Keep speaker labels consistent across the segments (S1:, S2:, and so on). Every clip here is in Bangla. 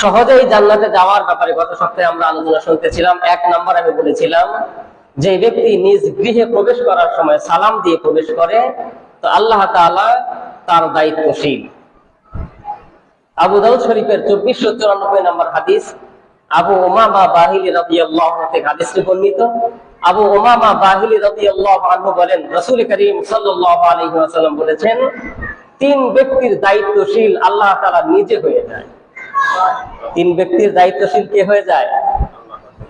S1: সহজেই জান্নাতে যাওয়ার ব্যাপারে গত সপ্তাহে আমরা আলোচনা শুনতেছিলাম। 1 নম্বর আমি বলেছিলাম, যে ব্যক্তি নিজ গৃহে প্রবেশ করার সময় সালাম দিয়ে প্রবেশ করে তো আল্লাহ তাআলা তার দায়িত্বশীল। আবু দাউদ শরীফের 2494 নম্বর হাদিস, আবু উমামা বাহিলি রাদিয়াল্লাহু আনহু থেকে হাদিসটি বর্ণিত। আবু উমামা বাহিলি রাদিয়াল্লাহু আনহু বলেন, রাসূল করিম সাল্লাল্লাহু আলাইহি ওয়াসাল্লাম বলেছেন, 3 ব্যক্তির দায়িত্বশীল আল্লাহ তাআলা নিজে হয়ে যায়। 3 ব্যক্তির দায়িত্বশীল কে হয়ে যায়?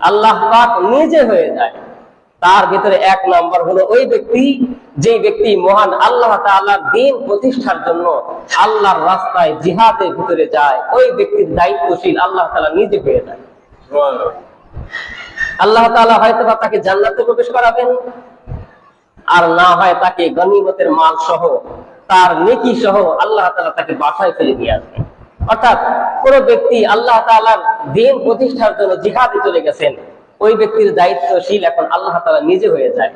S1: আল্লাহ পাক নিজে হয়ে যায়। তার ভিতরে 1 নম্বর হলো ওই ব্যক্তি, যে ব্যক্তি মহান আল্লাহ তাআলার দ্বীন প্রতিষ্ঠার জন্য আল্লাহর রাস্তায় জিহাদের ভিতরে যায়, ওই ব্যক্তির দায়িত্বশীল আল্লাহ তাআলা নিজে হয়ে যায়। আল্লাহ তাআলা হয়তো বা তাকে জান্নাতে প্রবেশ করাবেন, আর না হয় তাকে গনিমতের মাল সহ, তার নেকি সহ আল্লাহ তাআলা তাকে বাসায় ফিরে দিয়ে আসবেন। অর্থাৎ কোন ব্যক্তি আল্লাহ তাআলার দ্বীন প্রতিষ্ঠার জন্য জিহাদে চলে গেছেন, ওই ব্যক্তির দায়িত্বশীল এখন আল্লাহ তাআলা নিজে হয়ে যায়।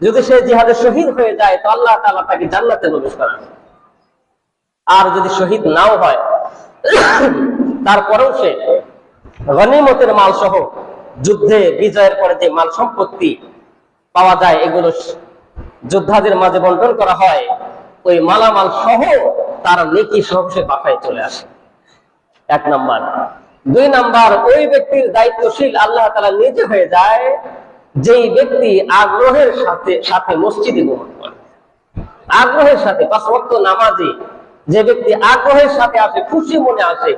S1: যদি সে জিহাদে শহীদ হয়ে যায় তো আল্লাহ তাআলা তাকে জান্নাতে প্রবেশ করাবেন। আর যদি শহীদ নাও হয়, তারপরেও সে গনিমতের মাল সহ, যুদ্ধে বিজয়ের পরে যে মাল সম্পত্তি পাওয়া যায় এগুলো যোদ্ধাদের মাঝে বন্টন করা হয়, ওই মালামাল সহ তার নেকি সহ সে বাসায় চলে আসে। 1 নম্বর। 2 নম্বর, ওই ব্যক্তির দায়িত্বশীল আল্লাহ তাআলা নিজে হয়ে যায় যেই ব্যক্তি আগ্রহের সাথে মসজিদে গমন করে। আগ্রহের সাথে 5 ওয়াক্ত নামাজে যে ব্যক্তি আগ্রহের সাথে আসে, খুশি মনে আসে,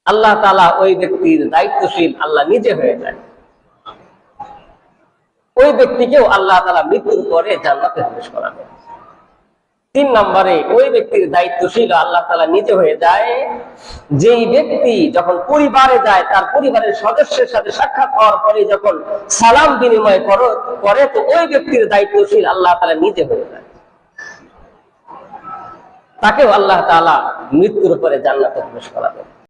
S1: আল্লাহ তাআলা ওই ব্যক্তির দায়িত্বশীল আল্লাহ নিজে হয়ে যায়। ওই ব্যক্তিকেও আল্লাহ তাআলা মৃত্যুর পরে জান্নাতে প্রবেশ করাবে। 3 নম্বরে, ওই ব্যক্তির দায়িত্বশীল আল্লাহ তাআলা নিজে হয়ে যায় যেই ব্যক্তি যখন পরিবারে যায়, তার পরিবারের সদস্যের সাথে সাক্ষাৎ হওয়ার পরে যখন সালাম বিনিময় করে তো ওই ব্যক্তির দায়িত্বশীল আল্লাহ তাআলা নিজে হয়ে যায়। তাকেও আল্লাহ তাআলা মৃত্যুর পরে জান্নাতে প্রবেশ করাবে।